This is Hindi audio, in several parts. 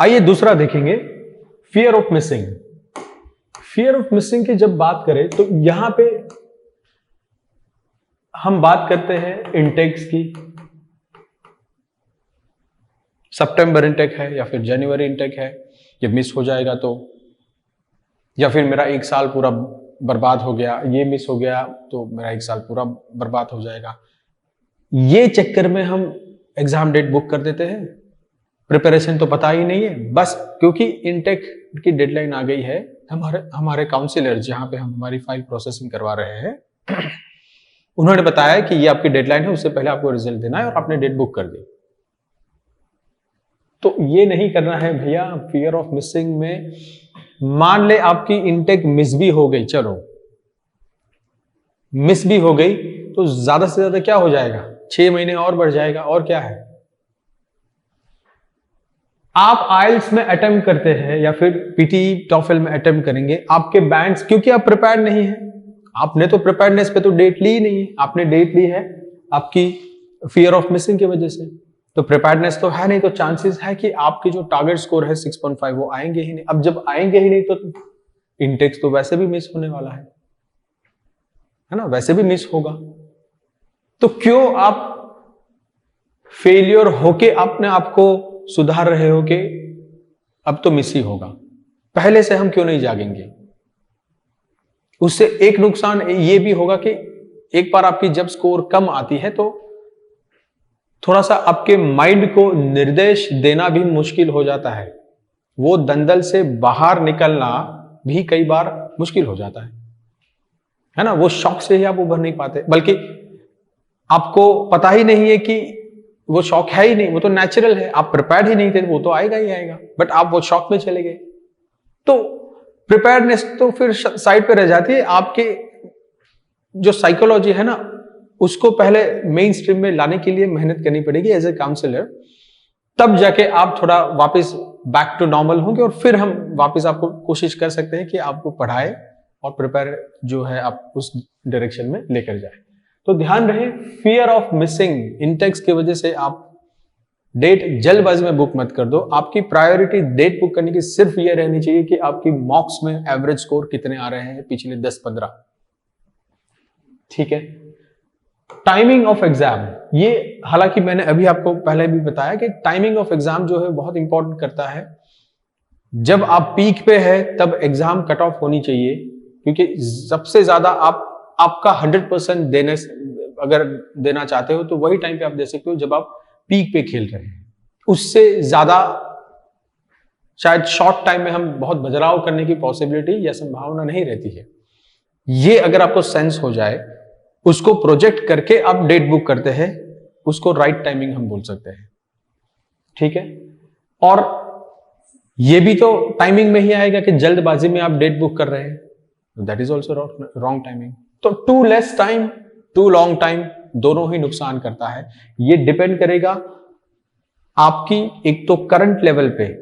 आइए दूसरा देखेंगे, fear of missing. Fear of missing की जब बात करें तो यहां पे हम बात करते हैं इंटेक्स की। सितंबर इंटेक है या फिर जनवरी इंटेक है, ये मिस हो जाएगा तो, या फिर मेरा एक साल पूरा बर्बाद हो गया, ये मिस हो गया तो मेरा एक साल पूरा बर्बाद हो जाएगा। ये चक्कर में हम एग्जाम डेट बुक कर देते हैं, प्रिपरेशन तो पता ही नहीं है, बस क्योंकि इंटेक की डेडलाइन आ गई है। हमारे काउंसिलर जहां पे हम हमारी फाइल प्रोसेसिंग करवा रहे हैं उन्होंने बताया कि ये आपकी डेडलाइन है, उससे पहले आपको रिजल्ट देना है और आपने डेट बुक कर दी। तो ये नहीं करना है भैया। फियर ऑफ मिसिंग में मान ले आपकी इंटेक मिस भी हो गई, चलो मिस भी हो गई तो ज्यादा से ज्यादा क्या हो जाएगा, 6 महीने और बढ़ जाएगा, और क्या है। आप आइल्स में अटेम्प्ट करते हैं या फिर पीटी टॉफल में अटेम्प्ट करेंगे, आपके बैंड्स, क्योंकि आप प्रिपेयर नहीं है, आपने तो प्रिपेयरनेस पे तो डेट ली ही नहीं है, आपने डेट ली है आपकी फियर ऑफ मिसिंग की वजह से, तो प्रिपेयरनेस तो है नहीं, तो चांसेस है कि आपकी जो टारगेट स्कोर है 6.5 वो आएंगे ही नहीं। अब जब आएंगे ही नहीं तो इंटेक्स तो वैसे भी मिस होने वाला है ना, वैसे भी मिस होगा। तो क्यों आप फेलियर होके अपने आप को सुधार रहे हो कि अब तो मिस ही होगा, पहले से हम क्यों नहीं जागेंगे। उससे एक नुकसान ये भी होगा कि एक बार आपकी जब स्कोर कम आती है तो थोड़ा सा आपके माइंड को निर्देश देना भी मुश्किल हो जाता है, वो दंदल से बाहर निकलना भी कई बार मुश्किल हो जाता है ना। वो शौक से ही आप उभर नहीं पाते, बल्कि आपको पता ही नहीं है कि वो शौक है ही नहीं, वो तो नेचुरल है, आप प्रिपेयर्ड ही नहीं थे, वो तो आएगा ही आएगा, बट आप वो शौक में चले गए। तो प्रिपेयर्डनेस तो फिर साइड पे रह जाती है, आपके जो साइकोलॉजी है ना उसको पहले मेन स्ट्रीम में लाने के लिए मेहनत करनी पड़ेगी एज ए काउंसलर, तब जाके आप थोड़ा वापस बैक टू नॉर्मल होंगे और फिर हम वापस आपको कोशिश कर सकते हैं कि आपको पढ़ाए और प्रिपेयर जो है आप उस डायरेक्शन में लेकर जाए। तो ध्यान रहे, फियर ऑफ मिसिंग इंटेक्स की वजह से आप डेट जल्दबाजी में बुक मत कर दो। आपकी प्रायोरिटी डेट बुक करने की सिर्फ ये रहनी चाहिए कि आपकी मॉक्स में एवरेज स्कोर कितने आ रहे हैं पिछले 10-15, ठीक है। टाइमिंग ऑफ एग्जाम, ये हालांकि मैंने अभी आपको पहले भी बताया कि टाइमिंग ऑफ एग्जाम जो है बहुत इंपॉर्टेंट करता है। जब आप पीक पे है तब एग्जाम कट ऑफ होनी चाहिए, क्योंकि सबसे ज्यादा आपका 100% देने अगर देना चाहते हो तो वही टाइम पे आप दे सकते हो जब आप पीक पे खेल रहे हैं। उससे ज्यादा शायद शॉर्ट टाइम में हम बहुत बदलाव करने की पॉसिबिलिटी या संभावना नहीं रहती है। ये अगर आपको सेंस हो जाए, उसको प्रोजेक्ट करके आप डेट बुक करते हैं, उसको राइट टाइमिंग हम बोल सकते हैं, ठीक है। और ये भी तो टाइमिंग में ही आएगा कि जल्दबाजी में आप डेट बुक कर रहे हैं, that is also wrong timing. तो too less time, too long time, दोनों ही नुकसान करता है। ये डिपेंड करेगा आपकी एक तो करंट लेवल पे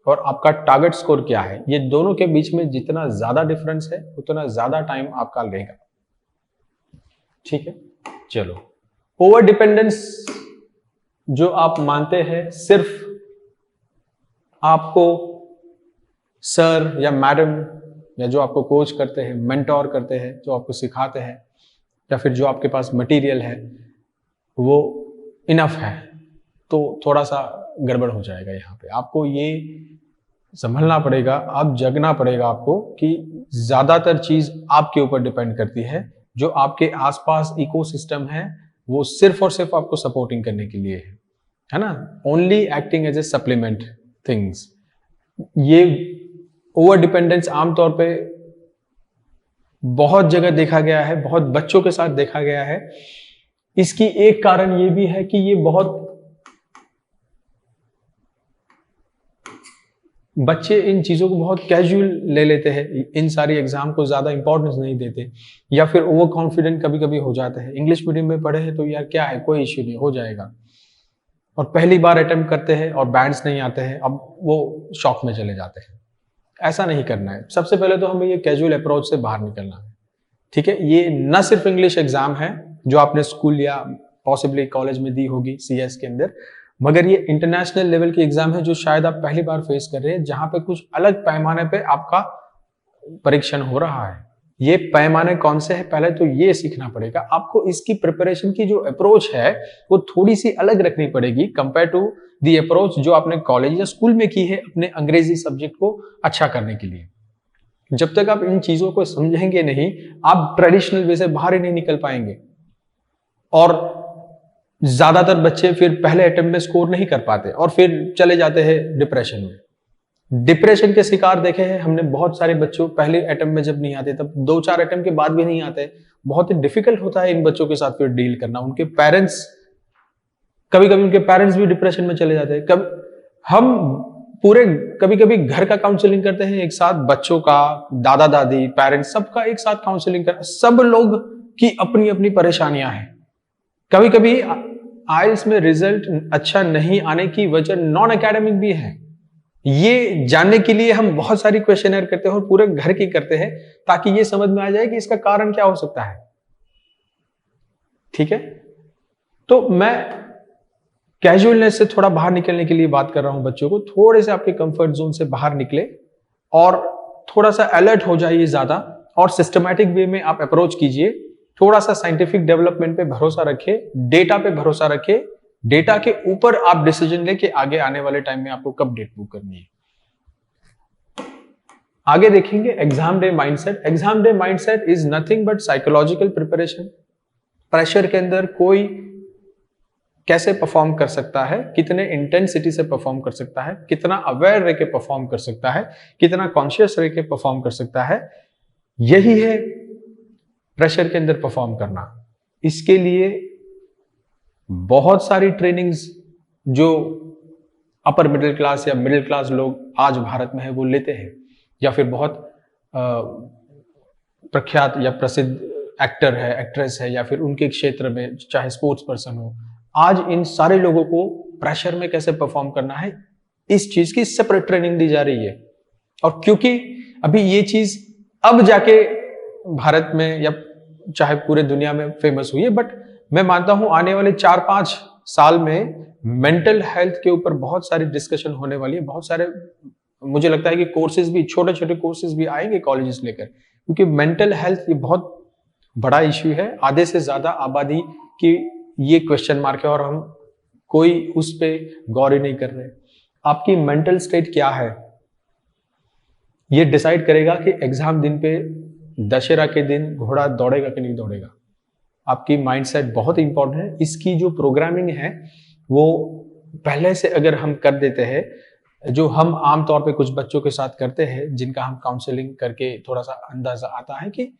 और आपका टारगेट स्कोर क्या है, ये दोनों के बीच में जितना ज्यादा डिफरेंस है उतना ज्यादा टाइम आपका लेगा, ठीक है। चलो, ओवर डिपेंडेंस जो आप मानते हैं सिर्फ आपको सर या मैडम या जो आपको कोच करते हैं, मेंटोर करते हैं, जो आपको सिखाते हैं, या फिर जो आपके पास मटेरियल है वो इनफ है, तो थोड़ा सा गड़बड़ हो जाएगा। यहाँ पे आपको ये संभलना पड़ेगा, अब जगना पड़ेगा आपको कि ज्यादातर चीज आपके ऊपर डिपेंड करती है। जो आपके आसपास इकोसिस्टम है वो सिर्फ और सिर्फ आपको सपोर्टिंग करने के लिए है ना, only acting as a supplement things. ये ओवर डिपेंडेंस आमतौर पे बहुत जगह देखा गया है, बहुत बच्चों के साथ देखा गया है। इसकी एक कारण ये भी है कि ये बहुत बच्चे इन चीजों को बहुत कैजुअल ले लेते हैं, इन सारी एग्जाम को ज्यादा इंपॉर्टेंस नहीं देते, या फिर ओवर कॉन्फिडेंट कभी कभी हो जाते हैं। इंग्लिश मीडियम में पढ़े हैं तो यार क्या है, कोई इश्यू नहीं, हो जाएगा, और पहली बार अटेम्प्ट करते हैं और बैंड्स नहीं आते हैं, अब वो शॉक में चले जाते हैं। ऐसा नहीं करना है। सबसे पहले तो हमें ये कैजुअल अप्रोच से बाहर निकलना है, ठीक है। ये न सिर्फ इंग्लिश एग्जाम है जो आपने स्कूल या पॉसिबली कॉलेज में दी होगी CS के अंदर, मगर ये इंटरनेशनल लेवल की एग्जाम है जो शायद आप पहली बार फेस कर रहे हैं, जहां पे कुछ अलग पैमाने पे आपका परीक्षण हो रहा है। ये पैमाने कौन से हैं, पहले तो ये सीखना पड़ेगा आपको। इसकी प्रिपरेशन की जो अप्रोच है वो थोड़ी सी अलग रखनी पड़ेगी कंपेयर टू दी अप्रोच जो आपने कॉलेज या स्कूल में की है अपने अंग्रेजी सब्जेक्ट को अच्छा करने के लिए। जब तक आप इन चीजों को समझेंगे नहीं, आप ट्रेडिशनल वे से बाहर ही नहीं निकल पाएंगे। और ज्यादातर बच्चे फिर पहले अटेम्प्ट में स्कोर नहीं कर पाते और फिर चले जाते हैं डिप्रेशन में। डिप्रेशन के शिकार देखे हैं हमने बहुत सारे बच्चों, पहले अटेम्प्ट में जब नहीं आते तब 2-4 अटेम्प्ट के बाद भी नहीं आते। बहुत ही डिफिकल्ट होता है इन बच्चों के साथ फिर डील करना। उनके पेरेंट्स, कभी कभी उनके पेरेंट्स भी डिप्रेशन में चले जाते हैं। हम पूरे कभी कभी घर का काउंसलिंग करते हैं एक साथ, बच्चों का, दादा दादी, पेरेंट्स, सबका एक साथ काउंसलिंग कर, सब लोग की अपनी अपनी परेशानियां हैं। कभी कभी आइल्स में रिजल्ट अच्छा नहीं आने की वजह नॉन एकेडमिक भी है। ये जानने के लिए हम बहुत सारी क्वेश्चनर करते हैं और पूरे घर की करते हैं ताकि ये समझ में आ जाए कि इसका कारण क्या हो सकता है। ठीक है, तो मैं कैजुअलनेस से थोड़ा बाहर निकलने के लिए बात कर रहा हूं बच्चों को। थोड़े से आपके कंफर्ट जोन से बाहर निकले और थोड़ा सा अलर्ट हो जाइए ज्यादा, और सिस्टमैटिक वे में आप अप्रोच कीजिए। थोड़ा सा साइंटिफिक डेवलपमेंट पे भरोसा रखिए, डेटा पे भरोसा रखिए। डेटा के ऊपर आप डिसीजन लेके आगे आने वाले टाइम में आपको कब डेट बुक करनी है। आगे देखेंगे exam day mindset. Exam day mindset is nothing but psychological preparation. Pressure के अंदर कोई कैसे परफॉर्म कर सकता है, कितने इंटेंसिटी से परफॉर्म कर सकता है, कितना अवेयर रह के परफॉर्म कर सकता है, कितना कॉन्शियस रह के परफॉर्म कर सकता है, यही है प्रेशर के अंदर परफॉर्म करना। इसके लिए बहुत सारी ट्रेनिंग्स जो अपर मिडिल क्लास या मिडिल क्लास लोग आज भारत में है वो लेते हैं, या फिर बहुत प्रख्यात या प्रसिद्ध एक्टर है, एक्ट्रेस है, या फिर उनके क्षेत्र में चाहे स्पोर्ट्स पर्सन हो, आज इन सारे लोगों को प्रेशर में कैसे परफॉर्म करना है इस चीज की सेपरेट ट्रेनिंग दी जा रही है। और क्योंकि अभी ये चीज अब जाके भारत में या चाहे पूरे दुनिया में फेमस हुई है, बट मैं मानता हूं आने वाले 4-5 साल में मेंटल हेल्थ के ऊपर बहुत सारी डिस्कशन होने वाली है। बहुत सारे, मुझे लगता है कि कोर्सेज भी, छोटे छोटे कोर्सेज भी आएंगे कॉलेजेस लेकर, क्योंकि मेंटल हेल्थ ये बहुत बड़ा इश्यू है। आधे से ज्यादा आबादी की ये क्वेश्चन मार्क है और हम कोई उस पर गौर ही नहीं कर रहे। आपकी मेंटल स्टेट क्या है ये डिसाइड करेगा कि एग्जाम दिन पे, दशहरा के दिन घोड़ा दौड़ेगा कि नहीं दौड़ेगा। आपकी माइंडसेट बहुत इंपॉर्टेंट है। इसकी जो प्रोग्रामिंग है वो पहले से अगर हम कर देते हैं, जो हम आमतौर पे कुछ बच्चों के साथ करते हैं जिनका हम काउंसलिंग करके थोड़ा सा अंदाजा आता है कि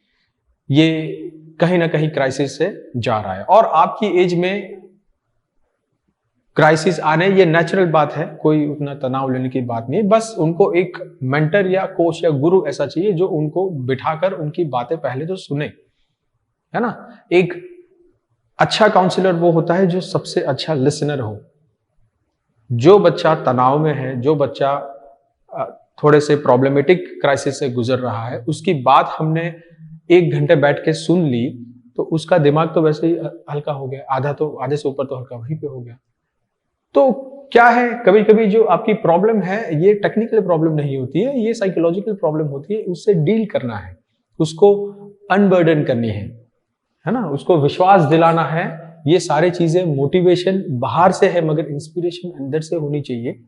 ये कहीं ना कहीं क्राइसिस से जा रहा है। और आपकी एज में क्राइसिस आने ये नेचुरल बात है, कोई उतना तनाव लेने की बात नहीं। बस उनको एक मेंटर या कोच या गुरु ऐसा चाहिए जो उनको बिठाकर उनकी बातें पहले तो सुने, है ना। एक अच्छा काउंसलर वो होता है जो सबसे अच्छा लिसनर हो। जो बच्चा तनाव में है, जो बच्चा थोड़े से प्रॉब्लमेटिक क्राइसिस से गुजर रहा है, उसकी बात हमने 1 घंटे बैठ के सुन ली तो उसका दिमाग तो वैसे ही हल्का हो गया, आधे से ऊपर तो हल्का वहीं पे हो गया। तो क्या है, कभी कभी जो आपकी प्रॉब्लम है ये टेक्निकल प्रॉब्लम नहीं होती है, ये साइकोलॉजिकल प्रॉब्लम होती है। उससे डील करना है, उसको अनबर्डन करनी है ना, उसको विश्वास दिलाना है। ये सारी चीजें मोटिवेशन बाहर से है मगर इंस्पिरेशन अंदर से होनी चाहिए।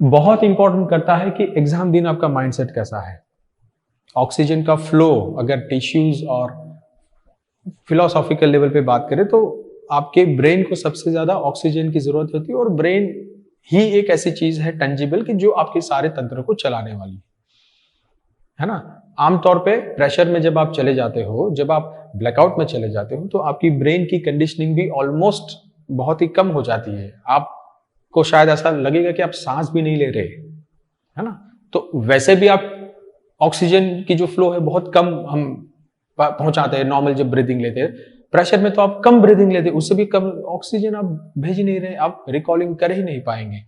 बहुत इंपॉर्टेंट करता है कि एग्जाम दिन आपका माइंडसेट कैसा है। ऑक्सीजन का फ्लो, अगर टिश्यूज और फिलोसॉफिकल लेवल पे बात करें तो आपके ब्रेन को सबसे ज्यादा ऑक्सीजन की जरूरत होती है, और ब्रेन ही एक ऐसी चीज है टेंजिबल कि जो आपके सारे तंत्र को चलाने वाली है ना। आमतौर पे प्रेशर में जब आप चले जाते हो, जब आप ब्लैकआउट में चले जाते हो, तो आपकी ब्रेन की कंडीशनिंग भी ऑलमोस्ट बहुत ही कम हो जाती है। आपको शायद ऐसा लगेगा कि आप सांस भी नहीं ले रहे, है ना। तो वैसे भी आप ऑक्सीजन की जो फ्लो है बहुत कम हम पहुंचाते हैं नॉर्मल जब ब्रीदिंग लेते हैं। प्रेशर में तो आप कम ब्रीदिंग लेते हैं, उससे भी कम ऑक्सीजन आप भेज नहीं रहे, आप रिकॉलिंग कर ही नहीं पाएंगे।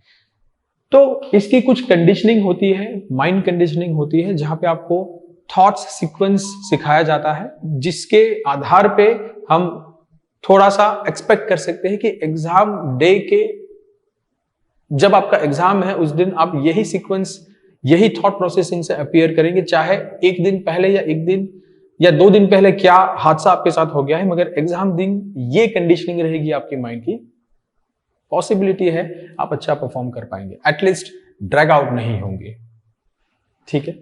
तो इसकी कुछ कंडीशनिंग होती है, माइंड कंडीशनिंग होती है, जहां पे आपको थॉट्स सीक्वेंस सिखाया जाता है, जिसके आधार पे हम थोड़ा सा एक्सपेक्ट कर सकते हैं कि एग्जाम डे के जब आपका एग्जाम है उस दिन आप यही सीक्वेंस, यही थॉट प्रोसेसिंग से अपीयर करेंगे, चाहे एक दिन पहले या एक दिन या 2 दिन पहले क्या हादसा आपके साथ हो गया है, मगर एग्जाम दिन ये कंडीशनिंग रहेगी आपकी माइंड की, पॉसिबिलिटी है आप अच्छा परफॉर्म कर पाएंगे, एटलीस्ट ड्रैग आउट नहीं होंगे। ठीक है,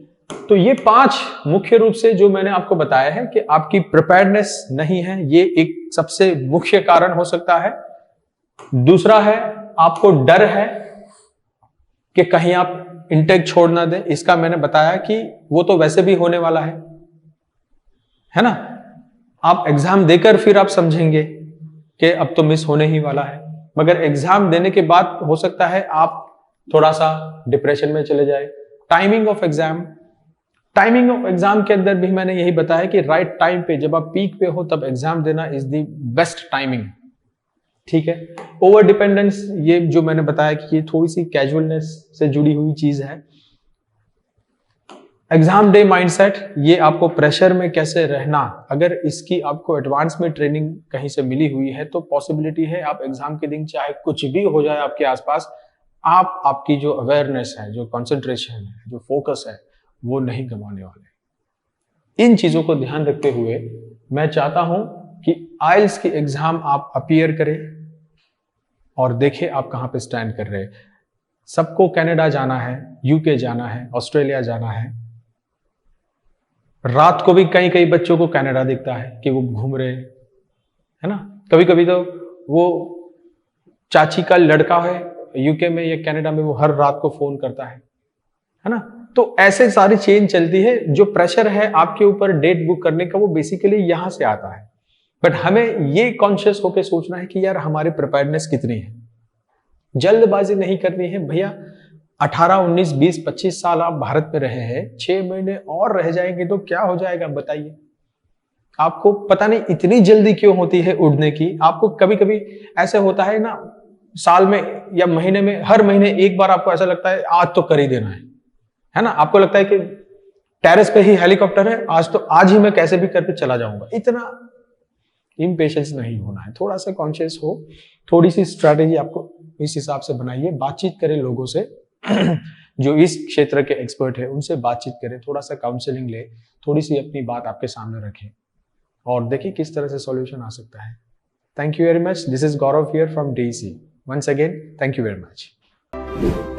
तो ये 5 मुख्य रूप से जो मैंने आपको बताया है कि आपकी प्रिपेयर्डनेस नहीं है, ये एक सबसे मुख्य कारण हो सकता है। दूसरा है आपको डर है कि कहीं आप इनटेक छोड़ ना दें, इसका मैंने बताया कि वो तो वैसे भी होने वाला है ना। आप एग्जाम देकर फिर आप समझेंगे कि अब तो मिस होने ही वाला है, मगर एग्जाम देने के बाद हो सकता है आप थोड़ा सा डिप्रेशन में चले जाए। Timing of exam, timing of exam के अंदर भी मैंने यही बताया कि राइट टाइम पे, जब आप पीक पे हो तब एग्जाम देना इज द बेस्ट टाइमिंग। ठीक है, ओवर डिपेंडेंस, ये जो मैंने बताया कि ये थोड़ी सी कैजुअलनेस से जुड़ी हुई चीज है। एग्जाम डे माइंडसेट, ये आपको प्रेशर में कैसे रहना, अगर इसकी आपको एडवांस में ट्रेनिंग कहीं से मिली हुई है तो पॉसिबिलिटी है आप एग्जाम के दिन चाहे कुछ भी हो जाए आपके आसपास, आप आपकी जो अवेयरनेस है, जो कंसंट्रेशन है, जो फोकस है, वो नहीं गंवाने वाले। इन चीजों को ध्यान रखते हुए मैं चाहता हूं कि आइल्स की एग्जाम आप अपीयर करें और देखें आप कहां पे स्टैंड कर रहे हैं। सबको कनाडा जाना है, यूके जाना है, ऑस्ट्रेलिया जाना है। रात को भी कई कई बच्चों को कनाडा दिखता है कि वो घूम रहे हैं, है ना। कभी कभी तो वो चाची का लड़का है यूके में या कनाडा में, वो हर रात को फोन करता है ना। तो ऐसे सारी चेन चलती है। जो प्रेशर है आपके ऊपर डेट बुक करने का, वो बेसिकली यहां से आता है। बट हमें ये कॉन्शियस होकर सोचना है कि यार हमारी प्रिपेयर्डनेस कितनी है। जल्दबाजी नहीं करनी है भैया। 18, 19, 20, 25 साल आप भारत में रहे हैं, 6 महीने और रह जाएंगे तो क्या हो जाएगा बताइए। आपको पता नहीं इतनी जल्दी क्यों होती है उड़ने की। आपको कभी कभी ऐसे होता है ना, साल में या महीने में, हर महीने एक बार आपको ऐसा लगता है आज तो कर ही देना है ना। आपको लगता है कि टेरेस पे ही हेलीकॉप्टर है, आज तो आज ही मैं कैसे भी करके चला जाऊंगा। इतना इम्पेशेंस नहीं होना है, थोड़ा सा कॉन्शियस हो। थोड़ी सी स्ट्रैटेजी आपको इस हिसाब से बनाइए, बातचीत करें लोगों से जो इस क्षेत्र के एक्सपर्ट है, उनसे बातचीत करें, थोड़ा सा काउंसलिंग ले, थोड़ी सी अपनी बात आपके सामने रखें और देखिए किस तरह से सॉल्यूशन आ सकता है। Thank you very much. This is Gaurav here from DC. Once again thank you very much.